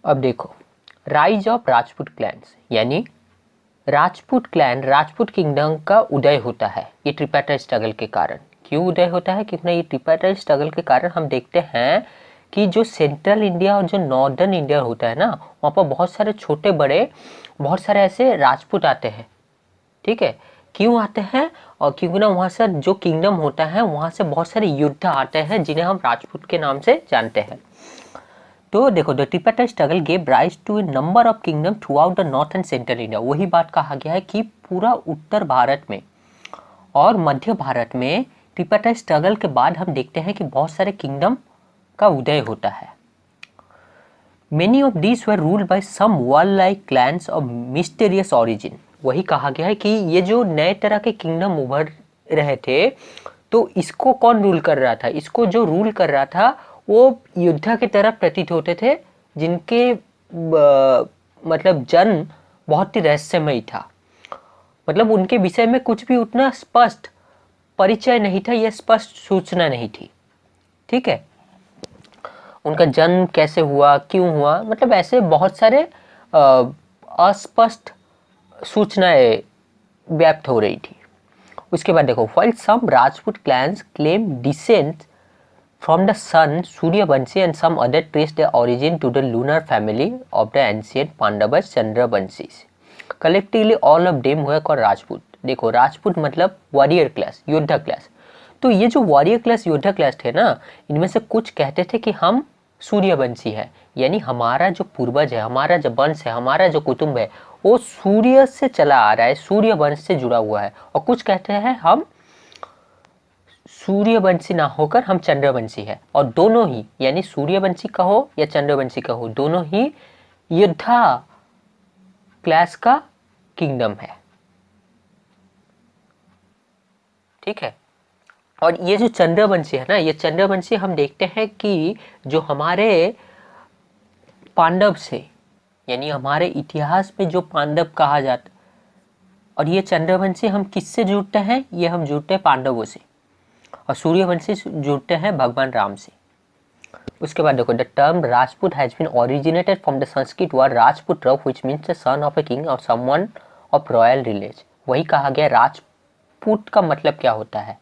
अब देखो, rise of Rajput clans, यानी राजपूत क्लैन, राजपूत किंगडम का उदय होता है ये ट्रिपाटाइट स्ट्रगल के कारण। क्यों उदय होता है? क्योंकि ये ट्रिपाटाइट स्ट्रगल के कारण हम देखते हैं कि जो सेंट्रल इंडिया और जो नॉर्दर्न इंडिया होता है ना, वहाँ पर बहुत सारे छोटे बड़े, बहुत सारे ऐसे राजपूत आते हैं। ठीक है, क्यों आते हैं? और क्योंकि ना वहाँ से जो किंगडम होता है वहाँ से बहुत सारे योद्धा आते हैं जिन्हें हम राजपूत के नाम से जानते हैं। तो देखो, the tripartite struggle gave rise to a number of kingdom throughout the north and central India. वही बात कहा गया है कि पूरा उत्तर भारत में और मध्य भारत में ट्रिपाटाइट स्ट्रगल के बाद हम देखते हैं कि बहुत सारे किंगडम का उदय होता है। Many of these were ruled by some warlike clans of mysterious origin. वही कहा गया है कि ये जो नए तरह के किंगडम उभर रहे थे, तो इसको कौन रूल कर रहा था? इसको जो रूल कर रहा था वो योद्धा की तरह प्रतीत होते थे, जिनके मतलब जन्म बहुत ही रहस्यमय था। मतलब उनके विषय में कुछ भी उतना स्पष्ट परिचय नहीं था, यह स्पष्ट सूचना नहीं थी। ठीक है, उनका जन्म कैसे हुआ, क्यों हुआ, मतलब ऐसे बहुत सारे अस्पष्ट सूचनाएं व्याप्त हो रही थी। उसके बाद देखो, while some Rajput clans claim descent from the sun Suryavanshi and some other trace their origin to the lunar family of the ancient Pandavas Chandravanshis. Collectively all of them were called Rajput. देखो, राजपूत मतलब warrior class, योद्धा class. तो ये जो warrior class, योद्धा class थे ना, इनमें से कुछ कहते थे कि हम सूर्यवंशी है, यानी हमारा जो पूर्वज है, हमारा जो वंश है, हमारा जो कुटुंब है वो सूर्य से चला आ रहा है, सूर्य वंश से जुड़ा हुआ है। और कुछ कहते हैं हम सूर्यवंशी ना होकर हम चंद्रवंशी है। और दोनों ही, यानी सूर्यवंशी कहो या चंद्रवंशी कहो, दोनों ही योद्धा क्लास का किंगडम है। ठीक है, और ये जो चंद्रवंशी है ना, ये चंद्रवंशी हम देखते हैं कि जो हमारे पांडव से, यानी हमारे इतिहास में जो पांडव कहा जाता, और ये चंद्रवंशी हम किससे जुड़ते हैं? ये हम जुड़ते हैं पांडवों से, और सूर्यवंशी जुड़ते हैं भगवान राम से। उसके बाद देखो, the term Rajput has been originated from the Sanskrit word Rajputra which means the son of a king और समवन ऑफ रॉयल विलेज। वही कहा गया, राजपूत का मतलब क्या होता है?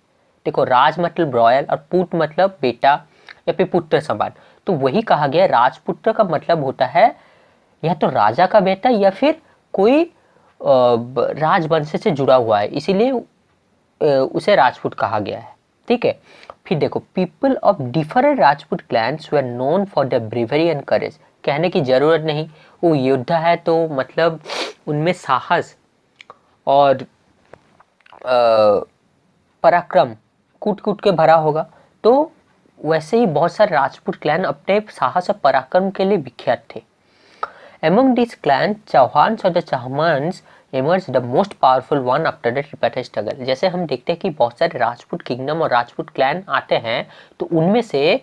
देखो, राज मतलब रॉयल और पूत मतलब बेटा या फिर पुत्र समान। तो वही कहा गया, राजपुत्र का मतलब होता है या तो राजा का बेटा या फिर कोई राजवंश से जुड़ा हुआ है, इसीलिए उसे राजपूत कहा गया है। ठीक है, फिर देखो, people of different Rajput clans were known for the bravery and courage. कहने की जरूरत नहीं, वो योद्धा है तो मतलब उनमें साहस और पराक्रम कूट कूट के भरा होगा। तो वैसे ही बहुत सारे राजपूत क्लैन अपने साहस और पराक्रम के लिए विख्यात थे। Among these clans, Chauhans or the Chahmans emerged the most powerful one after the Tripartite struggle. जैसे हम देखते हैं कि बहुत सारे राजपूत किंगडम और राजपूत क्लैन आते हैं, तो उनमें से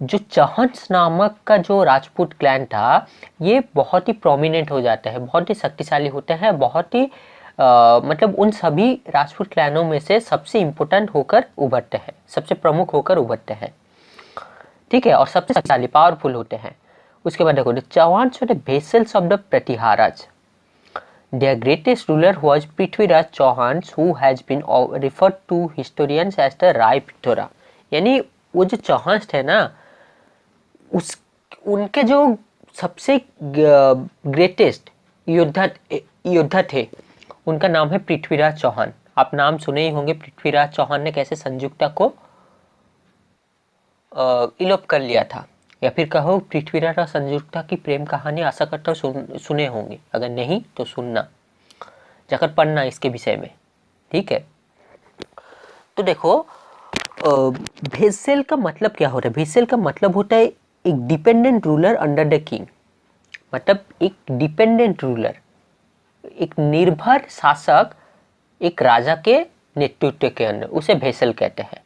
जो चौहान्स नामक का जो राजपूत क्लैन था, ये बहुत ही प्रोमिनेंट हो जाता है, बहुत ही शक्तिशाली होते हैं, बहुत ही मतलब उन सभी राजपूत क्लैनों में से सबसे इम्पोर्टेंट होकर उभरते हैं, सबसे प्रमुख होकर उभरते हैं। ठीक है, और सबसे शक्तिशाली, पावरफुल होते हैं। उसके बाद देखो, the Chauhans were the vassals of the Pratiharas. Their greatest ruler was Prithviraj Chauhan, who has been referred to historians as the Rai Pithora. यानी वो जो चौहान्स थे ना, उनके जो सबसे ग्रेटेस्ट योद्धा थे, उनका नाम है पृथ्वीराज चौहान। आप नाम सुने ही होंगे, पृथ्वीराज चौहान ने कैसे संयुक्ता को इलोप कर लिया था, या फिर कहो पृथ्वीराज और संयुक्ता की प्रेम कहानी आशा करता हूँ सुने होंगे, अगर नहीं तो सुनना, जाकर पढ़ना इसके विषय में। ठीक है, तो देखो, वेसेल का मतलब क्या होता है? वेसेल का मतलब होता है एक dependent ruler under the king. मतलब एक डिपेंडेंट रूलर, एक निर्भर शासक एक राजा के नेतृत्व के अंदर, उसे वेसल कहते हैं।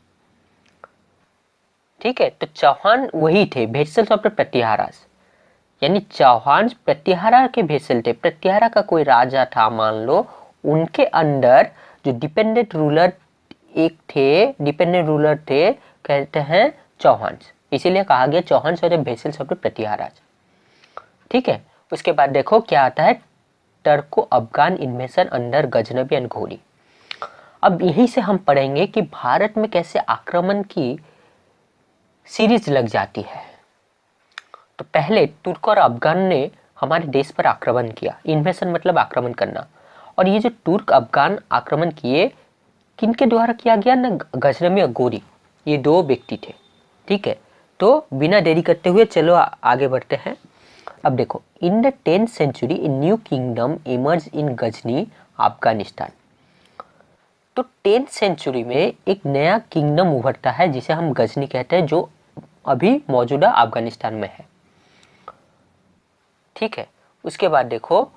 ठीक है, तो चौहान वही थे, वेसल्स ऑफ द प्रतिहाराज, यानी चौहान प्रतिहारा के वेसल थे। प्रतिहारा का कोई राजा था मान लो, उनके अंडर जो डिपेंडेंट रूलर एक थे, डिपेंडेंट रूलर थे, कहते हैं चौहान। इसीलिए कहा गया चौहान और the vassals of the Pratiharas. ठीक है। उसके बाद देखो क्या आता है, Turco Afghan invasion under Ghaznavi and Ghori. अब यहीं से हम पढ़ेंगे कि भारत में कैसे आक्रमण की सीरीज लग जाती है। तो पहले तुर्क और अफगान ने हमारे देश पर आक्रमण किया, इन्वेशन मतलब आक्रमण करना। और ये जो तुर्क अफगान आक्रमण किए, किनके द्वारा किया गया ना, गजनबी और घोरी, ये दो व्यक्ति थे। ठीक है, तो बिना देरी करते हुए चलो आगे बढ़ते हैं। अब देखो, in the 10th century a new kingdom emerge in Ghazni Afghanistan. तो 10th सेंचुरी में एक नया किंगडम उभरता है जिसे हम गजनी कहते हैं, जो अभी मौजूदा अफगानिस्तान में है। ठीक है, उसके बाद देखो,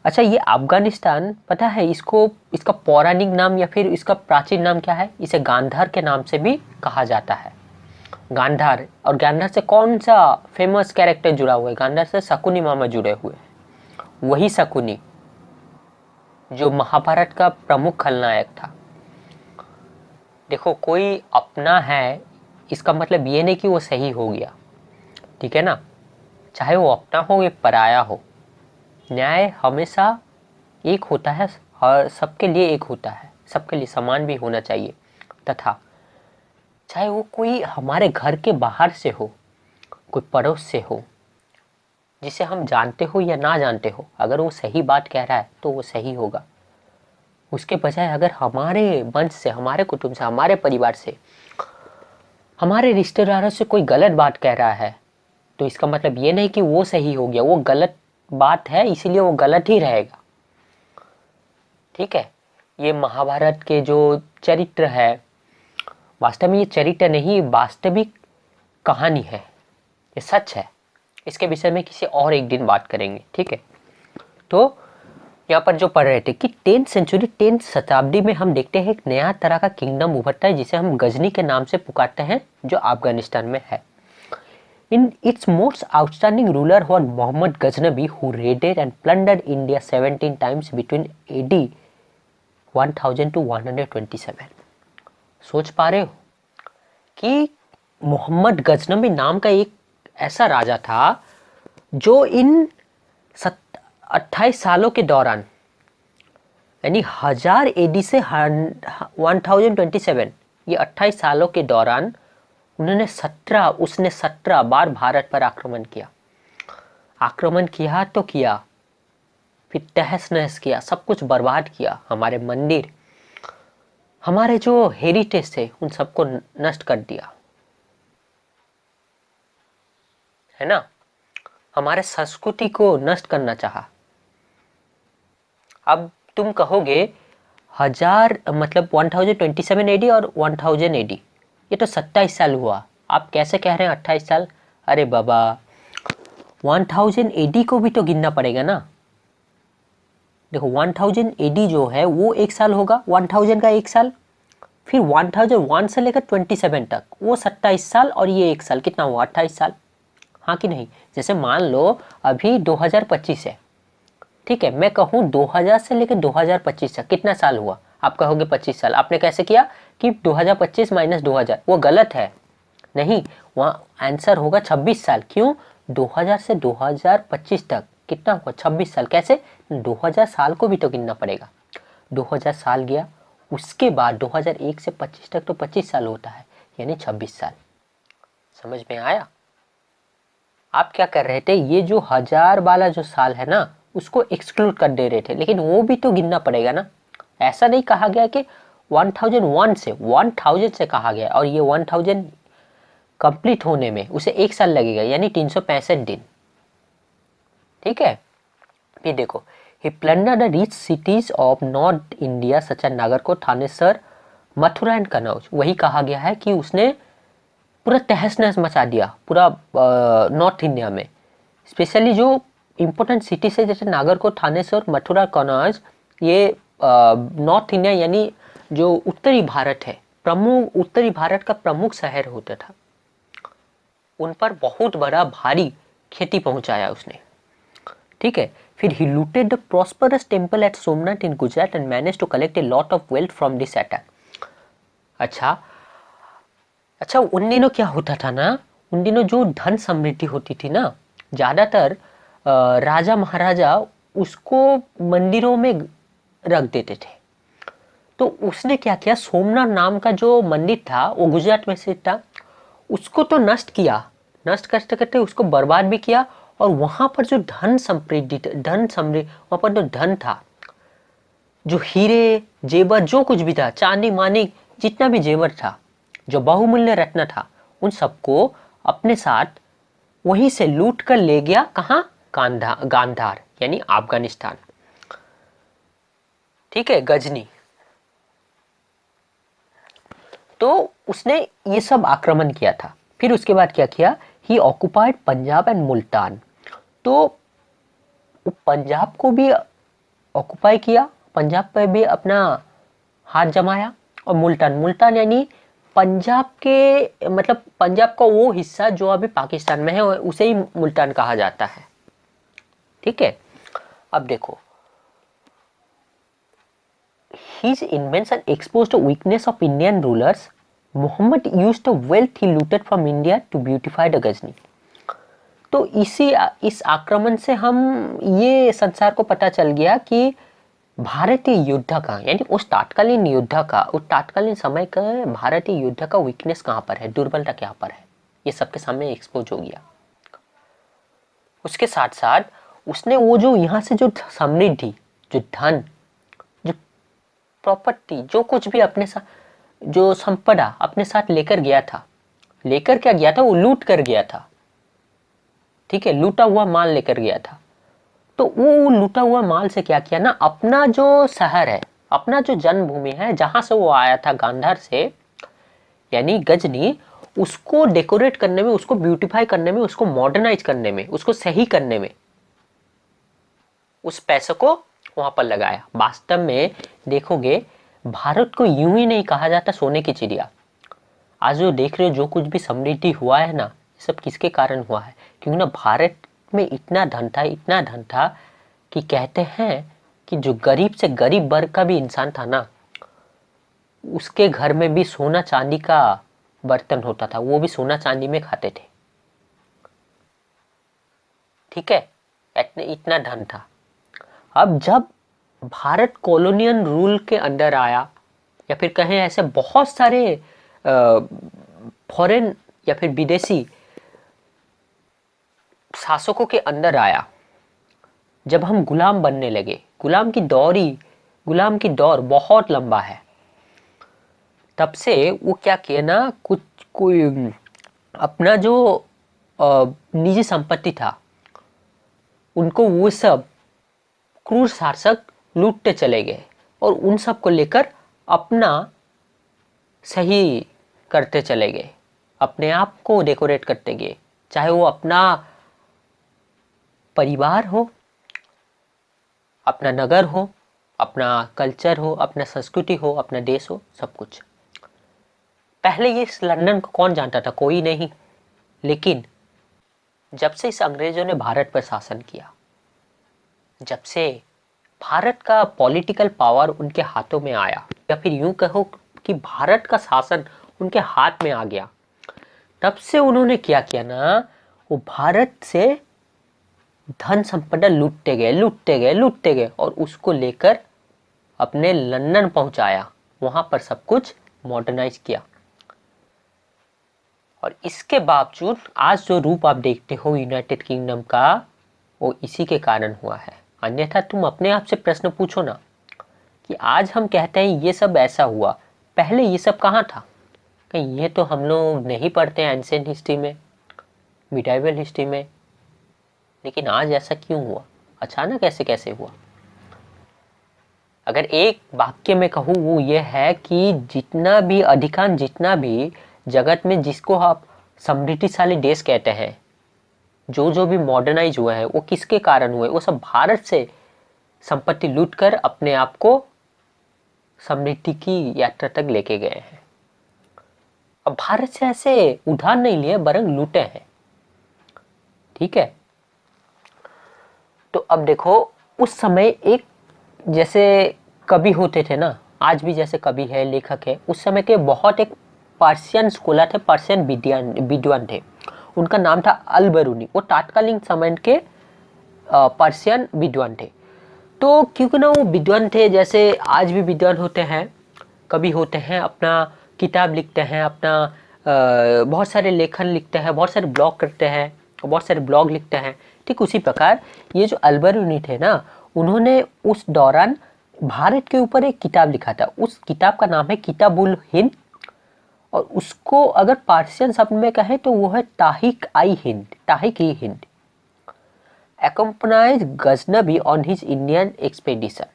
अच्छा ये अफगानिस्तान पता है इसको, इसका पौराणिक नाम या फिर इसका प्राचीन नाम क्या है? इसे गांधार के नाम से भी कहा जाता है। गांधार, और गांधार से कौन सा फेमस कैरेक्टर जुड़ा हुआ है? गांधार से शकुनी मामा जुड़े हुए हैं। वही शकुनी जो महाभारत का प्रमुख खलनायक था। देखो, कोई अपना है इसका मतलब ये नहीं कि वो सही हो गया, ठीक है ना, चाहे वो अपना हो या पराया हो, न्याय हमेशा एक होता है, हर सबके लिए एक होता है, सबके लिए समान भी होना चाहिए। तथा चाहे वो कोई हमारे घर के बाहर से हो, कोई पड़ोस से हो, जिसे हम जानते हो या ना जानते हो, अगर वो सही बात कह रहा है तो वो सही होगा। उसके बजाय अगर हमारे वंश से, हमारे कुटुंब से, हमारे परिवार से, हमारे रिश्तेदारों से कोई गलत बात कह रहा है, तो इसका मतलब ये नहीं कि वो सही हो गया, वो गलत बात है इसीलिए वो गलत ही रहेगा। ठीक है, ये महाभारत के जो चरित्र है, वास्तव में ये चरित्र नहीं, वास्तविक कहानी है, ये सच है। इसके विषय में किसी और एक दिन बात करेंगे। ठीक है, तो यहाँ पर जो पढ़ रहे थे कि 10th सेंचुरी, 10th शताब्दी में हम देखते हैं एक नया तरह का किंगडम उभरता है जिसे हम गजनी के नाम से पुकारते हैं, जो अफगानिस्तान में है। In its most outstanding ruler was Mohammad Ghaznavi, who raided and plundered India 17 times between AD 1000 to 127। सोच पा रहे हो कि मोहम्मद गजनबी नाम का एक ऐसा राजा था जो इन 28 सालों के दौरान, यानी 1000 AD से 1027, ये 28 सालों के दौरान उसने 17 बार भारत पर आक्रमण किया। आक्रमण किया तो किया, फिर तहस नहस किया, सब कुछ बर्बाद किया। हमारे मंदिर, हमारे जो हेरिटेज थे, उन सबको नष्ट कर दिया, है ना। हमारे संस्कृति को नष्ट करना चाहा। अब तुम कहोगे 1000 मतलब 1027 AD और 1000 AD, ये तो 27 साल हुआ, आप कैसे कह रहे हैं 28 साल? अरे बाबा, 1000 AD को भी तो गिनना पड़ेगा ना। देखो 1000 AD जो है वो एक साल होगा, 1000 का एक साल, फिर 1001 से लेकर 27 तक वो 27 साल, और ये एक साल कितना हुआ? 28 साल। हाँ कि नहीं? जैसे मान लो अभी 2025 है, ठीक है, मैं कहूँ 2000 से लेकर 2025 तक कितना साल हुआ? आप कहोगे 25 साल। आपने कैसे किया कि 2025 माइनस 2000, वो गलत है। नहीं, वहाँ आंसर होगा 26 साल। क्यों? 2000 से 2025 तक कितना हुआ? 26 साल। कैसे? 2000 साल को भी तो गिनना पड़ेगा। 2000 साल गया, उसके बाद 2001 से 25 तक तो 25 साल होता है, यानी 26 साल। समझ में आया? आप क्या कर रहे थे, ये जो 1000 वाला जो साल है ना, उसको एक्सक्लूड कर दे रहे थे, लेकिन वो भी तो गिनना पड़ेगा ना। ऐसा नहीं कहा गया कि 1001 से 1000 से कहा गया और ये 1000 कंप्लीट होने में उसे एक साल लगेगा, यानी 365 दिन। ठीक है, फिर देखो, he plundered the rich cities of north India such as Nagarkot, Thanesar, Mathura and Kannauj. वही कहा गया है कि उसने पूरा तहस नहस मचा दिया पूरा नॉर्थ इंडिया में, स्पेशली जो इम्पोर्टेंट सिटी से, जैसे नागरकोट, थानेसर, मथुरा, कनौज, ये नॉर्थ इंडिया यानी जो उत्तरी भारत है, प्रमुख उत्तरी भारत का प्रमुख शहर होता था, उन पर बहुत बड़ा भारी क्षति पहुंचाया उसने। ठीक है, फिर he looted the prosperous temple at Somnath in Gujarat and managed to collect a lot of wealth from this attack। अच्छा उन दिनों क्या होता था ना, उन दिनों जो धन समृद्धि होती थी ना, ज़्यादातर राजा महाराजा उसको मंदिरों में रख देते थे। तो उसने क्या किया, सोमनाथ नाम का जो मंदिर था वो गुजरात में स्थित था, उसको तो नष्ट किया, नष्ट करते करते उसको बर्बाद भी किया। और वहां पर जो धन समृद्धि वहां पर जो धन था, जो हीरे जेवर जो कुछ भी था, चांदी मानिक जितना भी जेवर था, जो बहुमूल्य रत्न था, उन सबको अपने साथ वहीं से लूट कर ले गया। कहाँ? गांधार यानी अफगानिस्तान। ठीक है, गजनी। तो उसने ये सब आक्रमण किया था। फिर उसके बाद क्या किया, ही ऑक्युपाइड पंजाब एंड मुल्तान। तो पंजाब को भी ऑक्युपाई किया, पंजाब पे भी अपना हाथ जमाया। और मुल्तान, मुल्तान यानी पंजाब के, मतलब पंजाब का वो हिस्सा जो अभी पाकिस्तान में है उसे ही मुल्तान कहा जाता है। ठीक है, अब देखो, his invention exposed the weakness of Indian rulers. Muhammad used the wealth he looted from India to beautify the Ghazni. तो इस आक्रमण से हम ये संसार को पता चल गया कि भारतीय योद्धा का, यानी उस तात्कालीन समय का भारतीय योद्धा का वीकनेस कहाँ पर है, दुर्बलता कहाँ पर है, ये सबके सामने एक्सपोज हो गया। उसके साथ साथ उसने वो जो यहाँ से जो समृद्धि, जो धन, जो प्रॉपर्टी, जो कुछ भी अपने साथ, जो संपदा अपने साथ लेकर गया था, लेकर क्या गया था, वो लूट कर गया था। ठीक है, लूटा हुआ माल लेकर गया था। तो वो लूटा हुआ माल से क्या किया ना, अपना जो शहर है, अपना जो जन्मभूमि है, जहां से वो आया था गांधार से, यानी गजनी, उसको डेकोरेट करने में, उसको ब्यूटीफाई करने में, उसको मॉडर्नाइज करने में, उसको सही करने में उस पैसे को वहां पर लगाया। वास्तव में देखोगे, भारत को यूं ही नहीं कहा जाता सोने की चिड़िया। आज जो देख रहे हो, जो कुछ भी समृद्धि हुआ है ना, सब किसके कारण हुआ है? क्योंकि ना भारत में इतना धन था कि कहते हैं कि जो गरीब से गरीब वर्ग का भी इंसान था ना, उसके घर में भी सोना चांदी का बर्तन होता था, वो भी सोना चांदी में खाते थे। ठीक है, इतना धन था। अब जब भारत कॉलोनियल रूल के अंदर आया, या फिर कहें ऐसे बहुत सारे फॉरेन या फिर विदेशी शासकों के अंदर आया, जब हम गुलाम बनने लगे, गुलाम की दौर बहुत लंबा है। तब से वो क्या किया ना, कोई अपना जो निजी संपत्ति था, उनको वो सब क्रूर शासक लूटते चले गए और उन सब को लेकर अपना सही करते चले गए, अपने आप को डेकोरेट करते गए, चाहे वो अपना परिवार हो, अपना नगर हो, अपना कल्चर हो, अपना संस्कृति हो, अपना देश हो, सब कुछ। पहले ये लंदन को कौन जानता था? कोई नहीं। लेकिन जब से इस अंग्रेजों ने भारत पर शासन किया, जब से भारत का पॉलिटिकल पावर उनके हाथों में आया, या फिर यूं कहो कि भारत का शासन उनके हाथ में आ गया, तब से उन्होंने क्या किया ना, वो भारत से धन संपदा लूटते गए और उसको लेकर अपने लंदन पहुंचाया, वहां पर सब कुछ मॉडर्नाइज किया। और इसके बावजूद आज जो रूप आप देखते हो यूनाइटेड किंगडम का, वो इसी के कारण हुआ है। अन्यथा तुम अपने आप से प्रश्न पूछो ना कि आज हम कहते हैं ये सब ऐसा हुआ, पहले ये सब कहाँ था? कहीं ये तो हम लोग नहीं पढ़ते हैं एंशिएंट हिस्ट्री में, मिडाइवल हिस्ट्री में। लेकिन आज ऐसा क्यों हुआ? अचानक ऐसे कैसे हुआ? अगर एक वाक्य में कहूँ, वो ये है कि जितना भी जगत में जिसको आप समृद्धिशाली देश कहते हैं, जो भी मॉडर्नाइज हुआ है, वो किसके कारण हुए? वो सब भारत से संपत्ति लूटकर अपने आप को समृद्धि की यात्रा तक लेके गए हैं। अब भारत से ऐसे उधार नहीं लिए, बरंग लूटे हैं। ठीक है, तो अब देखो, उस समय एक जैसे कवि होते थे ना, आज भी जैसे कवि है, लेखक है, उस समय के बहुत एक पर्शियन स्कॉलर थे, पर्शियन विद्वान थे, उनका नाम था अल बरूनी। वो तात्कालीन समय के पर्शियन विद्वान थे। तो क्योंकि ना वो विद्वान थे, जैसे आज भी विद्वान होते हैं, कभी होते हैं, अपना किताब लिखते हैं, अपना बहुत सारे लेखन लिखते हैं, बहुत सारे ब्लॉग करते हैं, बहुत सारे ब्लॉग लिखते हैं। ठीक उसी प्रकार ये जो अलबरूनी थे ना, उन्होंने उस दौरान भारत के ऊपर एक किताब लिखा था। उस किताब का नाम है किताबुल हिंद, और उसको अगर पार्शियन शब्द में कहें तो वो है Tahqiq i Hind, Tahqiq e Hind, accompanied Ghaznavi on his Indian expedition.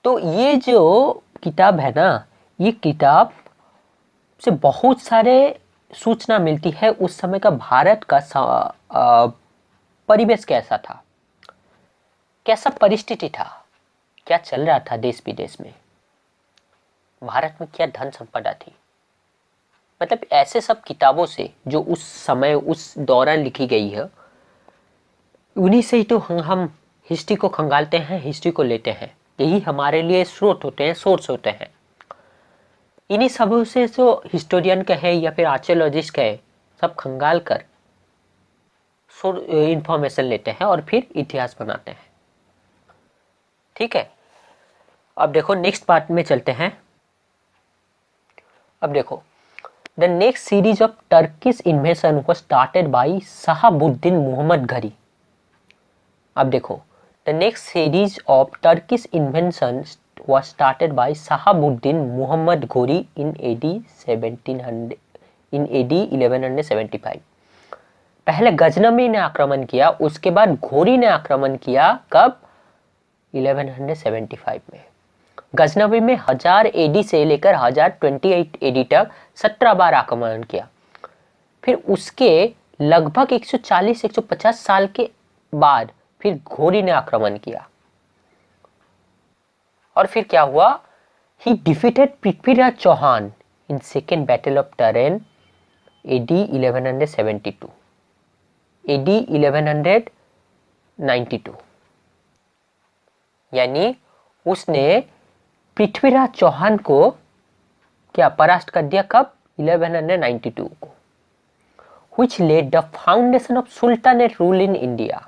तो ये जो किताब है ना, ये किताब से बहुत सारे सूचना मिलती है उस समय का भारत का परिवेश कैसा था, कैसा परिस्थिति था, क्या चल रहा था देश विदेश में, भारत में क्या धन संपदा थी। मतलब ऐसे सब किताबों से जो उस समय उस दौरान लिखी गई है, उन्हीं से ही तो हम हिस्ट्री को खंगालते हैं, हिस्ट्री को लेते हैं। यही हमारे लिए स्रोत होते हैं, सोर्स होते हैं। इन्हीं सबों से जो हिस्टोरियन कहे या फिर आर्कियोलॉजिस्ट कहे, सब खंगाल कर इंफॉर्मेशन लेते हैं और फिर इतिहास बनाते हैं। ठीक है, अब देखो नेक्स्ट पार्ट में चलते हैं। अब देखो, the next series of Turkish invasion was started by Shahabuddin Mohammad Ghori. अब देखो, the next series of Turkish invention was started by Shahabuddin Muhammad Ghori in AD 1175। पहले गजनवी ने आक्रमण किया, उसके बाद घोरी ने आक्रमण किया। कब? 1175 में। गजनवी में 1000 AD से लेकर 1028 AD तक 17 बार आक्रमण किया। फिर उसके लगभग 140-150 साल के बाद फिर घोरी ने आक्रमण किया। और फिर क्या हुआ? He defeated Prithviraj Chauhan in second battle of Tarain AD 1172, AD 1192। यानी उसने पृथ्वीराज चौहान को क्या परास्त कर दिया? कब? 1192 को। which laid the foundation of sultanate rule in India.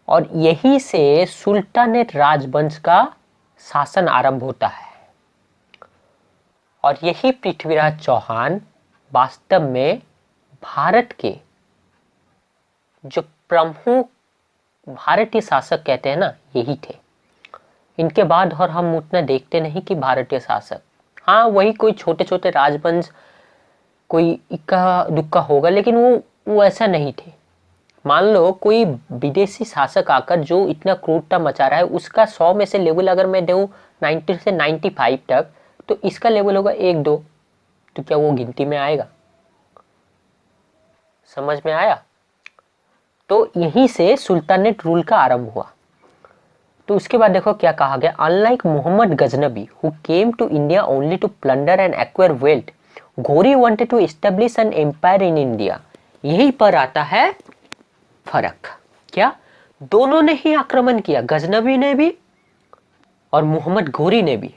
और यही से सुल्तानेट राजवंश का शासन आरंभ होता है। और यही पृथ्वीराज चौहान वास्तव में भारत के जो प्रमुख भारतीय शासक कहते हैं ना, यही थे। इनके बाद और हम उतना देखते नहीं कि भारतीय शासक, हाँ वही कोई छोटे छोटे राजवंश कोई इक्का दुक्का होगा, लेकिन वो ऐसा नहीं थे। मान लो कोई विदेशी शासक आकर जो इतना क्रूरता मचा रहा है, उसका 100 में से लेवल अगर मैं दूं 90 से 95 तक, तो इसका लेवल होगा 1-2, तो क्या वो गिनती में आएगा? समझ में आया? तो यहीं से सुल्तानेट रूल का आरंभ हुआ। तो उसके बाद देखो क्या कहा गया, unlike Mohammad Ghaznavi who came to India only to plunder and acquire wealth, Ghori wanted to establish an empire in India. यहीं पर आता है फर्क। क्या? दोनों ने ही आक्रमण किया, गजनबी ने भी और मोहम्मद घोरी ने भी।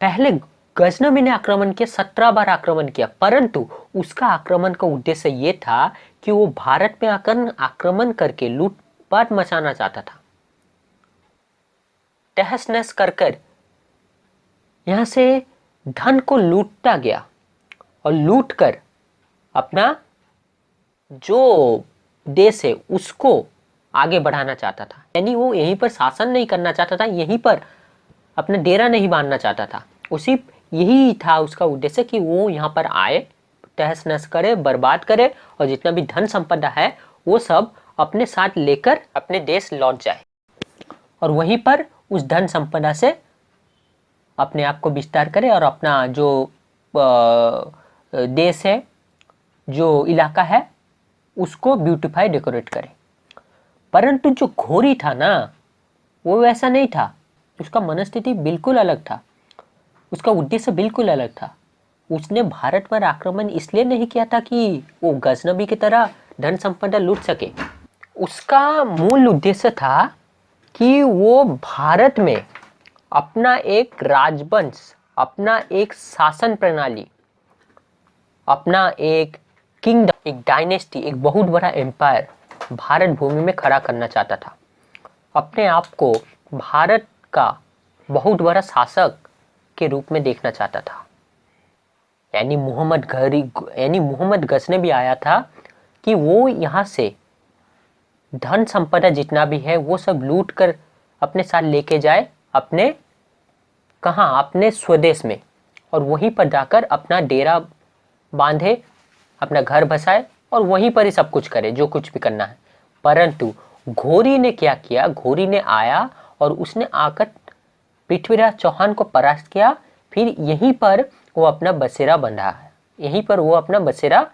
पहले गजनबी ने आक्रमण किया, 17 बार आक्रमण किया, परंतु उसका आक्रमण का उद्देश्य यह था कि वो भारत में आकर आक्रमण करके लूटपाट मचाना चाहता था। तहस नहस कर यहां से धन को लूटता गया और लूट कर अपना जो देश है उसको आगे बढ़ाना चाहता था। यानी वो यहीं पर शासन नहीं करना चाहता था, यहीं पर अपना डेरा नहीं बांधना चाहता था। उसी यही था उसका उद्देश्य कि वो यहाँ पर आए, तहस नहस करे, बर्बाद करे और जितना भी धन संपदा है वो सब अपने साथ लेकर अपने देश लौट जाए और वहीं पर उस धन संपदा से अपने आप को विस्तार करे और अपना जो देश है, जो इलाका है, उसको ब्यूटीफाई डेकोरेट करे। परंतु जो घोरी था ना, वो वैसा नहीं था। उसका मनस्थिति बिल्कुल अलग था, उसका उद्देश्य बिल्कुल अलग था। उसने भारत पर आक्रमण इसलिए नहीं किया था कि वो गजनबी की तरह धन संपदा लूट सके। उसका मूल उद्देश्य था कि वो भारत में अपना एक राजवंश, अपना एक शासन प्रणाली, अपना एक किंगडम, एक डायनेस्टी, एक बहुत बड़ा एम्पायर भारत भूमि में खड़ा करना चाहता था। अपने आप को भारत का बहुत बड़ा शासक के रूप में देखना चाहता था। यानी मोहम्मद गजनबी आया था कि वो यहाँ से धन संपदा जितना भी है वो सब लूट कर अपने साथ लेके जाए, अपने स्वदेश में, और वहीं पर जाकर अपना डेरा बांधे, अपना घर बसाए और वहीं पर ही सब कुछ करे जो कुछ भी करना है। परंतु घोरी ने क्या किया, घोरी ने आया और उसने आकर पृथ्वीराज चौहान को परास्त किया। फिर यहीं पर वो अपना बसेरा बंधा है, यहीं पर वो अपना बसेरा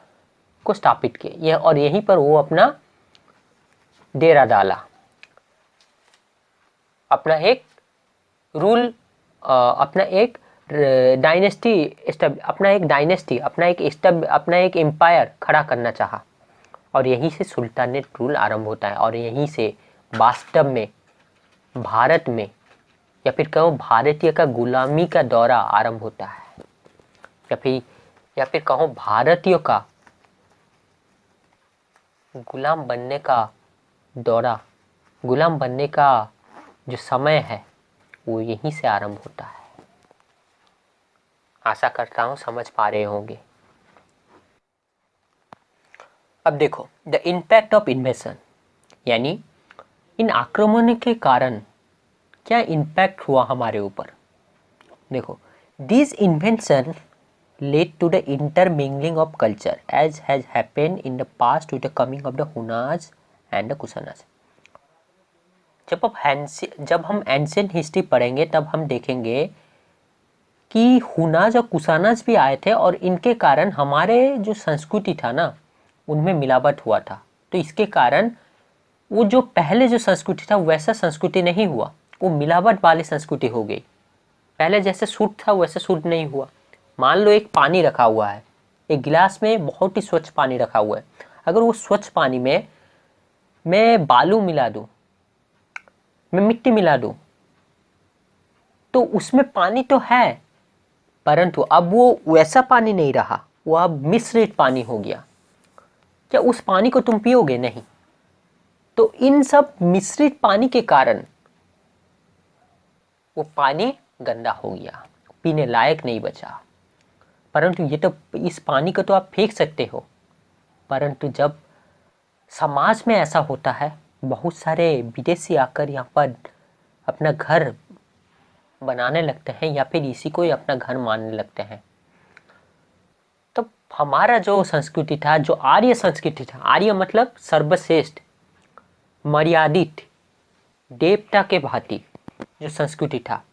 को स्थापित किया और यहीं पर वो अपना डेरा डाला, अपना एक रूल, अपना एक डायनेस्टी, अपना एक एम्पायर खड़ा करना चाहा। और यहीं से सुल्तानेट रूल आरंभ होता है और यहीं से वास्तव में भारत में, या फिर कहो भारतीय का गुलामी का दौरा आरंभ होता है, या फिर कहो भारतीयों का गुलाम बनने का दौरा, गुलाम बनने का जो समय है वो यहीं से आरंभ होता है। आशा करता हूँ समझ पा रहे होंगे। अब देखो, द इम्पैक्ट ऑफ इन्वेशन, यानी इन आक्रमण के कारण क्या इम्पैक्ट हुआ हमारे ऊपर। देखो, this invention led to the intermingling of culture as has happened in the past with the coming of the Hunas and the Kusanas। जब हम एंशिएंट हिस्ट्री पढ़ेंगे तब हम देखेंगे कि हुनाज और कुसानाज भी आए थे और इनके कारण हमारे जो संस्कृति था ना उनमें मिलावट हुआ था। तो इसके कारण वो जो पहले जो संस्कृति था वैसा संस्कृति नहीं हुआ, वो मिलावट वाली संस्कृति हो गई। पहले जैसे शुद्ध था वैसे शुद्ध नहीं हुआ। मान लो एक पानी रखा हुआ है, एक गिलास में बहुत ही स्वच्छ पानी रखा हुआ है। अगर वो स्वच्छ पानी में मैं बालू मिला दूं, मैं मिट्टी मिला दूं, तो उसमें पानी तो है, परंतु अब वो वैसा पानी नहीं रहा, वो अब मिश्रित पानी हो गया। क्या उस पानी को तुम पियोगे? नहीं। तो इन सब मिश्रित पानी के कारण वो पानी गंदा हो गया, पीने लायक नहीं बचा। परंतु ये तो, इस पानी को तो आप फेंक सकते हो। परंतु जब समाज में ऐसा होता है, बहुत सारे विदेशी आकर यहाँ पर अपना घर बनाने लगते हैं या फिर इसी को ही अपना घर मानने लगते हैं, तो हमारा जो संस्कृति था, जो आर्य संस्कृति था, आर्य मतलब सर्वश्रेष्ठ, मर्यादित, देवता के भांति जो संस्कृति था,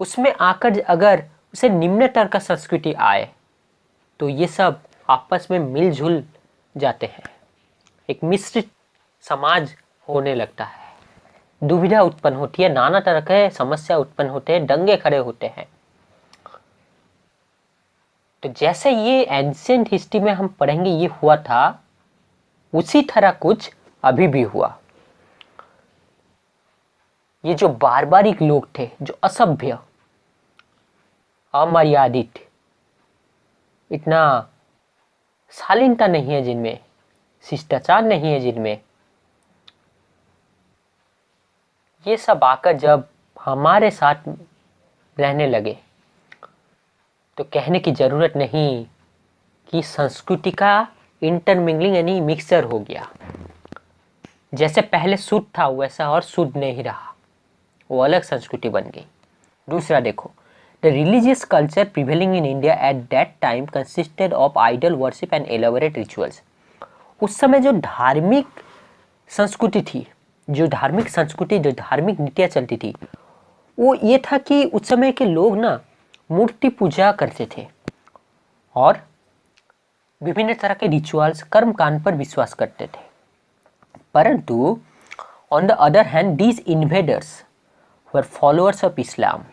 उसमें आकर अगर उसे निम्नतर का संस्कृति आए तो ये सब आपस में मिलजुल जाते हैं, एक मिश्रित समाज होने लगता है, दुविधा उत्पन्न होती है, नाना तरह के समस्या उत्पन्न होते हैं, दंगे खड़े होते हैं। तो जैसे ये एंशिएंट हिस्ट्री में हम पढ़ेंगे ये हुआ था, उसी तरह कुछ अभी भी हुआ। ये जो बारबारिक लोग थे, जो असभ्य, अमर्यादित, इतना शालीनता नहीं है जिनमें, शिष्टाचार नहीं है जिनमें, ये सब आकर जब हमारे साथ रहने लगे तो कहने की जरूरत नहीं कि संस्कृति का इंटरमिंगलिंग यानी मिक्सचर हो गया। जैसे पहले शुद्ध था वैसा और शुद्ध नहीं रहा, वो अलग संस्कृति बन गई। दूसरा देखो, The religious culture prevailing in India at that time consisted of idol worship and elaborate rituals। उस समय जो धार्मिक संस्कृति थी, जो धार्मिक नीतियाँ चलती थी, वो ये था कि उस समय के लोग ना मूर्ति पूजा करते थे और विभिन्न तरह के रिचुअल्स, कर्मकांड पर विश्वास करते थे। परंतु on the other hand these invaders were followers of Islam.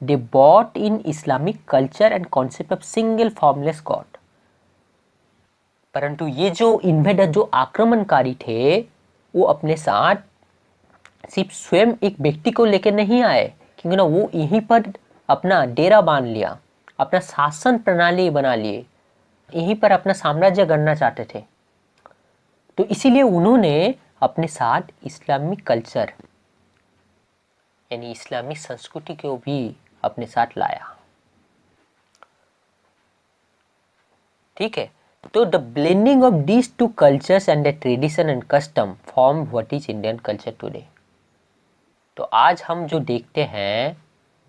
They bought in Islamic culture and concept of single formless God। परंतु ये जो इन्वेडर, जो आक्रमणकारी थे, वो अपने साथ सिर्फ स्वयं एक व्यक्ति को लेकर नहीं आए, क्योंकि ना वो यहीं पर अपना डेरा बांध लिया, अपना शासन प्रणाली बना लिए, यहीं पर अपना साम्राज्य गढ़ना चाहते थे। तो इसीलिए उन्होंने अपने साथ इस्लामिक कल्चर यानी इस्लामिक संस्कृति को भी अपने साथ लाया। ठीक है, तो the blending of these two cultures and the tradition and custom form what is Indian culture today. तो आज हम जो देखते हैं,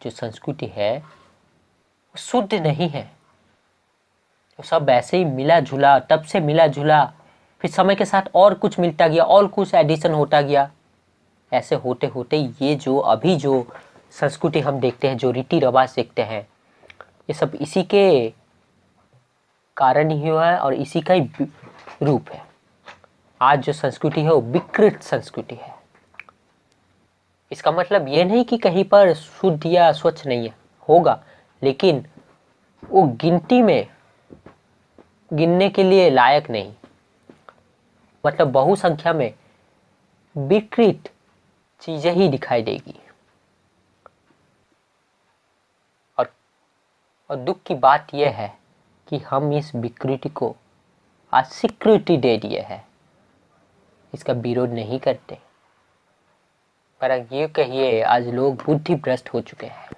जो संस्कृति है वो शुद्ध नहीं है, वो सब ऐसे ही मिला जुला, तब से मिला जुला, फिर समय के साथ और कुछ मिलता गया, और कुछ एडिशन होता गया। ऐसे होते होते ये जो अभी जो संस्कृति हम देखते हैं, जो रीति रिवाज देखते हैं, ये सब इसी के कारण ही हुआ है और इसी का ही रूप है। आज जो संस्कृति है वो विकृत संस्कृति है। इसका मतलब ये नहीं कि कहीं पर शुद्ध या स्वच्छ नहीं है, होगा, लेकिन वो गिनती में गिनने के लिए लायक नहीं। मतलब बहुसंख्या में विकृत चीजें ही दिखाई देगी। और दुख की बात यह है कि हम इस विकृति को आज स्वीकृति दे दिए हैं, इसका विरोध नहीं करते। पर ये कहिए आज लोग बुद्धि भ्रष्ट हो चुके हैं।